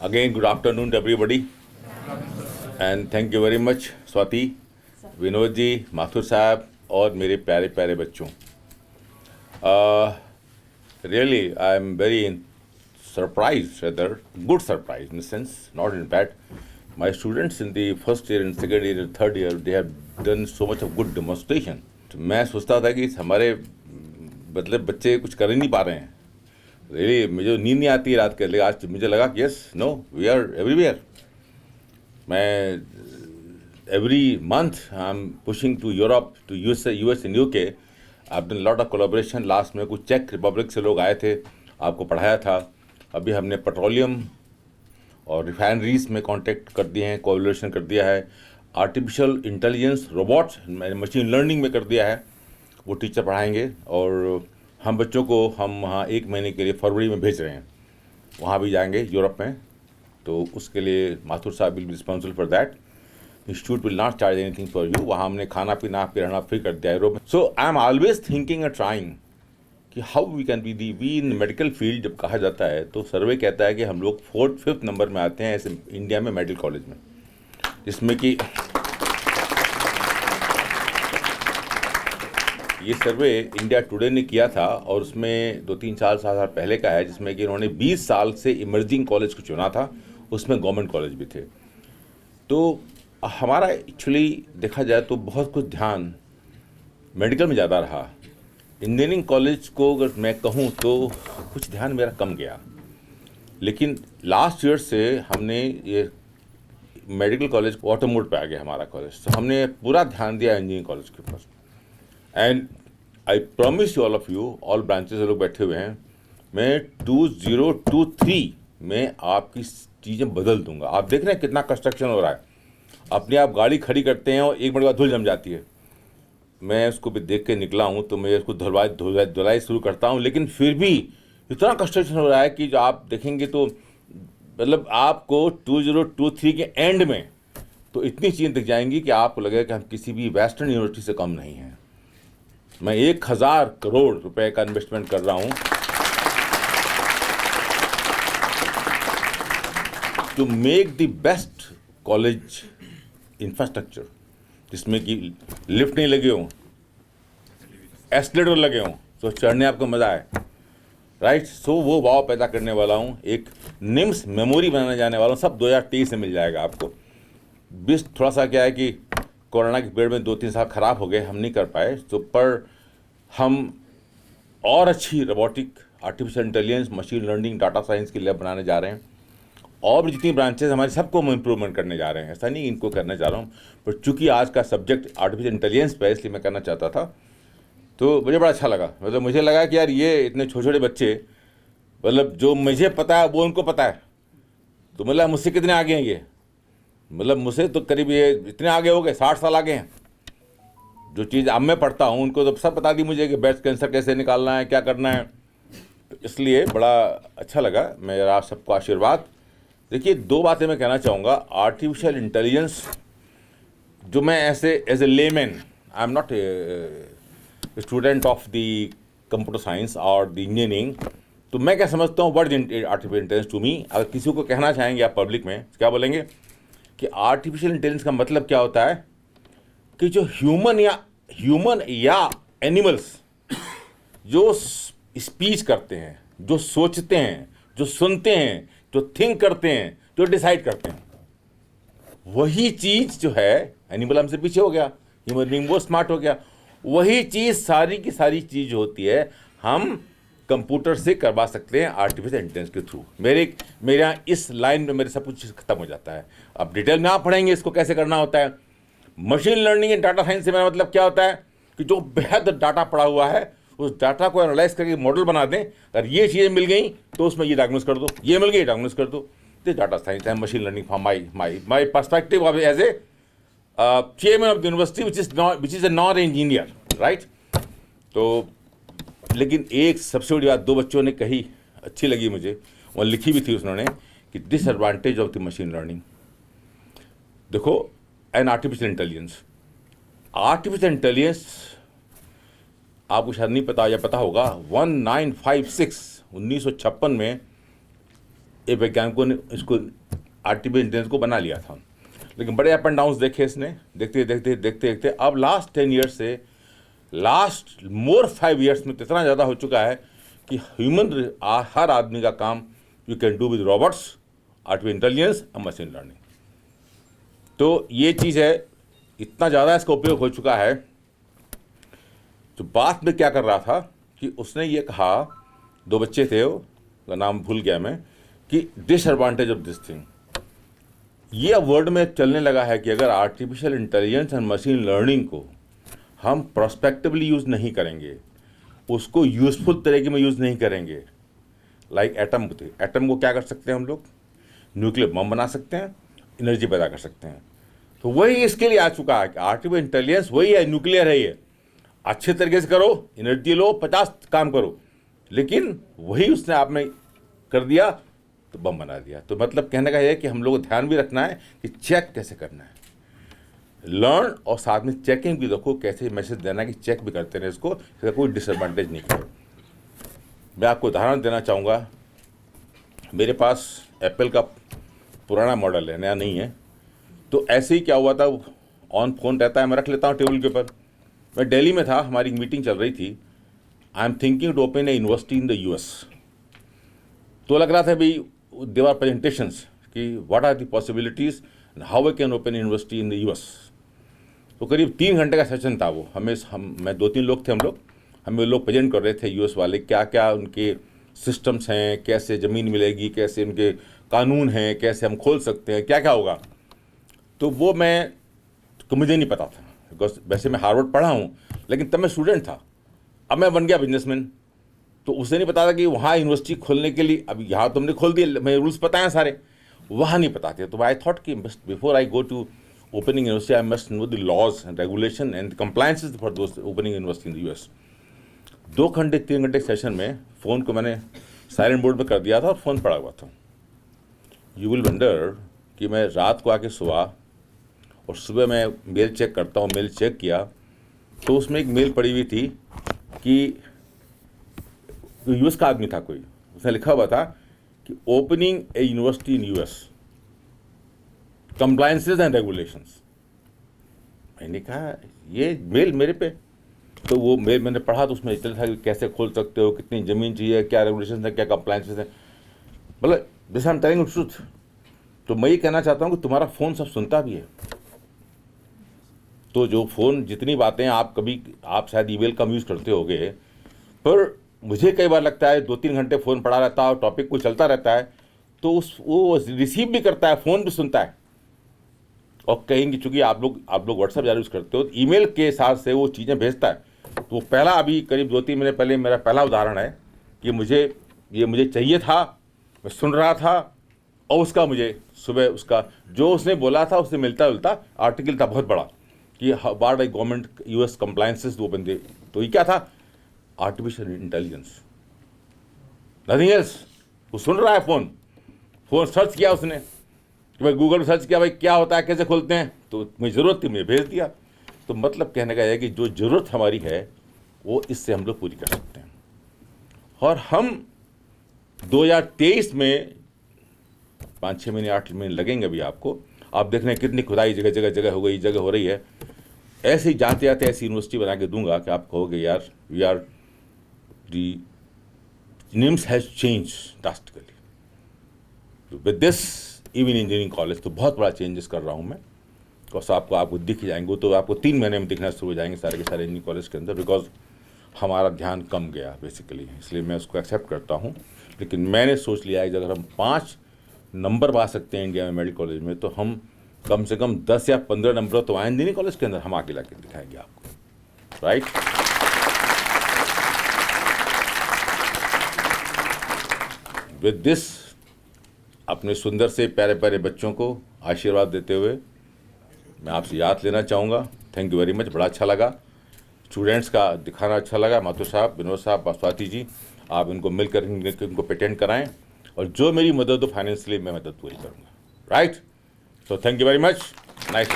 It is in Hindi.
Again, good afternoon to everybody, and thank you very much, Swati, Vinod ji, Mathur साहब और मेरे प्यारे प्यारे बच्चों. Really, I am very surprised, rather good surprise in the sense, not in bad. My students in the first year and second year and third year, they have done so much of good demonstration. मैं सोचता था कि हमारे मतलब बच्चे कुछ कर ही नहीं पा रहे हैं. Really, मुझे नींद नहीं आती रात के, लेकिन आज मुझे लगा कि yes, no, we are everywhere. मैं every month I'm pushing to Europe, to US and UK. I've done a lot of collaboration. Last में कुछ चेक रिपब्लिक से लोग आए थे, आपको पढ़ाया था. अभी हमने पेट्रोलियम और रिफाइनरीज में कांटेक्ट कर दिए हैं, कोलैबोरेशन कर दिया है. Artificial intelligence, robots, machine learning में कर दिया है. वो टीचर पढ़ाएंगे और हम बच्चों को हम वहाँ 1 महीने के लिए फरवरी में भेज रहे हैं. वहाँ भी जाएंगे यूरोप में, तो उसके लिए माथुर साहब will be responsible for that. Institute will not charge anything for you. वहाँ हमने खाना पीना आपके रहना फ्री कर दिया है यूरोप में. So I am always thinking and trying कि how we can be we in medical field. जब कहा जाता है तो सर्वे कहता है कि हम लोग 4th 5th नंबर में आते हैं ऐसे इंडिया में मेडिकल कॉलेज में, जिसमें कि ये सर्वे इंडिया टुडे ने किया था और उसमें 2-3-4 साल पहले का है, जिसमें कि इन्होंने 20 साल से इमर्जिंग कॉलेज को चुना था. उसमें गवर्नमेंट कॉलेज भी थे. तो हमारा एक्चुअली देखा जाए तो बहुत कुछ ध्यान मेडिकल में ज़्यादा रहा. इंजीनियरिंग कॉलेज को अगर मैं कहूँ तो कुछ ध्यान मेरा कम गया. लेकिन लास्ट ईयर से हमने ये मेडिकल कॉलेज ऑटो मोड पे आ गया हमारा कॉलेज, तो हमने पूरा ध्यान दिया इंजीनियरिंग कॉलेज के ऊपर. And I promise you all of you, all branches लोग बैठे हुए हैं, मैं 2023 में आपकी चीज़ें बदल दूंगा. आप देख रहे हैं कितना कंस्ट्रक्शन हो रहा है. अपने आप गाड़ी खड़ी करते हैं और 1 मिनट बाद धूल जम जाती है. मैं उसको भी देख के निकला हूँ तो मैं उसको धुलाई शुरू करता हूँ, लेकिन फिर भी इतना कंस्ट्रक्शन हो रहा है कि जो आप देखेंगे तो मतलब आपको 2023 के एंड में तो इतनी चीज़ें दिख जाएंगी कि आपको लगेगा कि हम किसी भी वेस्टर्न यूनिवर्सिटी से कम नहीं हैं. मैं 1000 करोड़ रुपए का इन्वेस्टमेंट कर रहा हूँ to make the best college infrastructure, जिसमें कि लिफ्ट नहीं लगे हों, एस्केलेटर लगे हों, तो चढ़ने आपको मज़ा आए, राइट. सो वो वाव पैदा करने वाला हूँ. एक निम्स मेमोरी बनाने जाने वाला हूँ. सब 2023 से मिल जाएगा आपको. बीस थोड़ा सा क्या है कि कोरोना के पीरियड में 2-3 साल ख़राब हो गए, हम नहीं कर पाए. तो पर हम और अच्छी robotic, artificial intelligence, machine learning, data science की लैब बनाने जा रहे हैं. और भी जितनी ब्रांचेस हमारे सबको हम इम्प्रूवमेंट करने जा रहे हैं. ऐसा नहीं इनको करने जा रहा हूँ, पर चूंकि आज का सब्जेक्ट आर्टिफिशियल इंटेलिजेंस पे, इसलिए मैं करना चाहता था. तो मुझे बड़ा अच्छा लगा. मतलब मुझे लगा कि यार ये इतने छोटे छोटे बच्चे, मतलब जो मुझे पता है वो उनको पता है. तो मतलब मुझसे कितने आगे हैं ये, मतलब मुझसे तो करीब ये इतने आगे हो गए, 60 साल आगे हैं. जो चीज़ अब मैं पढ़ता हूँ उनको तो सब बता दी मुझे कि ब्रेस्ट कैंसर कैसे निकालना है, क्या करना है. तो इसलिए बड़ा अच्छा लगा. मेरा सबको आशीर्वाद. देखिए 2 बातें मैं कहना चाहूँगा. आर्टिफिशियल इंटेलिजेंस जो मैं ऐसे as a layman, I am not student of the computer science और द इंजीनियरिंग, तो मैं क्या समझता हूँ word artificial intelligence to me. अगर किसी को कहना चाहेंगे आप पब्लिक में, क्या बोलेंगे कि आर्टिफिशियल इंटेलिजेंस का मतलब क्या होता है कि जो ह्यूमन या एनिमल्स जो स्पीच करते हैं, जो सोचते हैं, जो सुनते हैं, जो थिंक करते हैं, जो डिसाइड करते हैं, वही चीज़ जो है, एनिमल हमसे पीछे हो गया, ह्यूमन बीइंग वो स्मार्ट हो गया, वही चीज़ सारी की सारी चीज़ होती है हम कंप्यूटर से करवा सकते हैं आर्टिफिशियल इंटेलिजेंस के थ्रू. मेरे यहाँ इस लाइन में मेरे सब कुछ खत्म हो जाता है. अब डिटेल में आप पढ़ेंगे इसको कैसे करना होता है. Machine learning and data science से मेरा मतलब क्या होता है कि जो बेहद डाटा पड़ा हुआ है उस डाटा को एनालाइज करके मॉडल बना दें. अगर ये चीज़ें मिल गई तो उसमें ये डायग्नोस कर दो, ये मिल गई डायग्नोस कर दो. This data science and machine learning from my perspective of as a chairman of the university which is a non engineer, right. तो लेकिन एक सबसे बड़ी बात 2 बच्चों ने कही, अच्छी लगी मुझे, और लिखी भी थी उन्होंने कि disadvantage of the machine learning. देखो एंड आर्टिफिशियल इंटेलिजेंस आपको शायद नहीं पता या पता होगा, 1956 1956 में ये वैज्ञानिकों ने इसको आर्टिफिशियल इंटेलिजेंस को बना लिया था, लेकिन बड़े अप एंड डाउन देखे इसने, देखते देखते देखते देखते अब लास्ट 10 ईयर्स से लास्ट मोर 5 ईयर्स में इतना ज़्यादा हो चुका है कि हर आदमी का काम you can do with robots, artificial intelligence और मशीन लर्निंग। तो ये चीज़ है, इतना ज़्यादा इसका उपयोग हो चुका है। तो बात में क्या कर रहा था कि उसने ये कहा, 2 बच्चे थे, उसका नाम भूल गया मैं, कि डिसएडवांटेज ऑफ दिस थिंग। ये वर्ड में चलने लगा है कि अगर artificial intelligence and machine learning को हम प्रोस्पेक्टिवली यूज़ नहीं करेंगे, उसको यूज़फुल तरीके में यूज़ नहीं करेंगे, लाइक एटम को क्या कर सकते हैं हम लोग, न्यूक्लियर बम बना सकते हैं, एनर्जी पैदा कर सकते हैं। तो वही इसके लिए आ चुका है कि आर्टिफिशियल इंटेलिजेंस वही है, न्यूक्लियर है, ये अच्छे तरीके से करो, एनर्जी लो, 50 काम करो, लेकिन वही उसने आप में कर दिया तो बम बना दिया। तो मतलब कहने का ये कि हम लोग को ध्यान भी रखना है कि चेक कैसे करना है, लर्न और साथ में चेकिंग भी रखो, कैसे मैसेज देना है कि चेक भी करते रहे इसको, इसका कोई डिसएडवांटेज नहीं करो। मैं आपको उदाहरण देना चाहूँगा, मेरे पास एप्पल का पुराना मॉडल है, नया नहीं है। तो ऐसे ही क्या हुआ था, ऑन फोन रहता है, मैं रख लेता हूँ टेबल के ऊपर। मैं दिल्ली में था, हमारी मीटिंग चल रही थी, I am thinking to open a university in the US। तो लग रहा था भाई देवर प्रेजेंटेशंस कि what are the possibilities and how we can open university in the US। तो करीब 3 घंटे का सेशन था वो। मैं 2-3 लोग थे, हमें लोग प्रेजेंट कर रहे थे US वाले, क्या क्या उनके सिस्टम्स हैं, कैसे ज़मीन मिलेगी, कैसे उनके कानून हैं, कैसे हम खोल सकते हैं, क्या क्या होगा। तो वो मुझे नहीं पता था, बिकॉज वैसे मैं हार्वर्ड पढ़ा हूँ, लेकिन तब मैं स्टूडेंट था। अब मैं बन गया बिजनेसमैन, तो उसे नहीं पता था कि वहाँ यूनिवर्सिटी खोलने के लिए, अब यहाँ तो हमने खोल दिए, मैं रूल्स पता है सारे, वहाँ नहीं पता थे। तो आई थॉट कि before I go to opening university I must know the laws and regulation and compliances for those opening university in the US। 2 घंटे 3 घंटे सेशन में फ़ोन को मैंने साइलेंट मोड पर कर दिया था और फ़ोन पड़ा हुआ था। यू विल वंडर कि मैं रात को आके सोया और सुबह मैं मेल चेक करता हूँ, मेल चेक किया तो उसमें एक मेल पड़ी हुई थी कि US का आदमी था कोई, उसने लिखा हुआ था कि opening A university in US, compliances and regulations. मैंने कहा ये मेल मेरे पे, तो वो मेल मैंने पढ़ा तो उसमें चल था कि कैसे खोल सकते हो, कितनी ज़मीन चाहिए, क्या रेगुलेशन है, क्या कंप्लायंसेस है, मतलब जैसे हम टेलिंग ट्रूथ। तो मैं ये कहना चाहता हूँ कि तुम्हारा फ़ोन सब सुनता भी है। तो जो फ़ोन जितनी बातें आप शायद ईमेल कम यूज़ करते होगे, पर मुझे कई बार लगता है 2-3 घंटे फ़ोन पड़ा रहता है और टॉपिक कोई चलता रहता है, तो वो रिसीव भी करता है, फ़ोन भी सुनता है। और कहेंगे चूँकि आप लोग व्हाट्सएप ज़्यादा यूज़ करते हो, ईमेल के हिसाब से वो चीज़ें भेजता है। तो पहला अभी करीब 2-3 महीने पहले मेरा पहला उदाहरण है कि मुझे चाहिए था, मैं सुन रहा था, और उसका मुझे सुबह उसका जो उसने बोला था उससे मिलता जुलता आर्टिकल था बहुत बड़ा कि what are government US compliances वो बंदे। तो ये क्या था, आर्टिफिशियल इंटेलिजेंस, नथिंग एल्स। वो सुन रहा है, फ़ोन सर्च किया उसने कि भाई गूगल सर्च किया, भाई क्या होता है, कैसे खोलते हैं, तो मुझे ज़रूरत थी, मुझे भेज दिया। तो मतलब कहने का है कि जो ज़रूरत हमारी है वो इससे हम लोग पूरी कर सकते हैं। और हम 2023 में 5-6 महीने 8 महीने लगेंगे अभी आपको, आप देख रहे हैं कितनी खुदाई जगह हो रही है। ऐसे ही जाते जाते ऐसी यूनिवर्सिटी बना के दूंगा कि आप कहोगे यार we are the NIMS has change drastically with this even engineering college. तो बहुत बड़ा चेंजेस कर रहा हूँ मैं, बिकॉज आपको दिख जाएंगे, तो आपको 3 महीने में दिखना शुरू हो जाएंगे सारे के सारे इंजीनियरिंग कॉलेज के अंदर, बिकॉज हमारा ध्यान कम गया बेसिकली, इसलिए मैं उसको एक्सेप्ट करता हूँ। लेकिन मैंने सोच लिया है कि अगर हम 5 नंबर पा सकते हैं इंडिया में मेडिकल कॉलेज में, तो हम कम से कम 10 या 15 नंबर तो आए इंजीनियरिंग कॉलेज के अंदर, हम आके लाके दिखाएंगे आपको, राइट। विद दिस अपने सुंदर से प्यारे प्यारे बच्चों को आशीर्वाद देते हुए मैं आपसे याद लेना चाहूँगा। थैंक यू वेरी मच, बड़ा अच्छा लगा, स्टूडेंट्स का दिखाना अच्छा लगा। माथुर साहब, विनोद साहब, स्वाति जी, आप इनको मिलकर इनको पेटेंट कराएं, और जो मेरी मदद हो फाइनेंशियली मैं मदद पूरी करूँगा, right. So thank you very much, nice.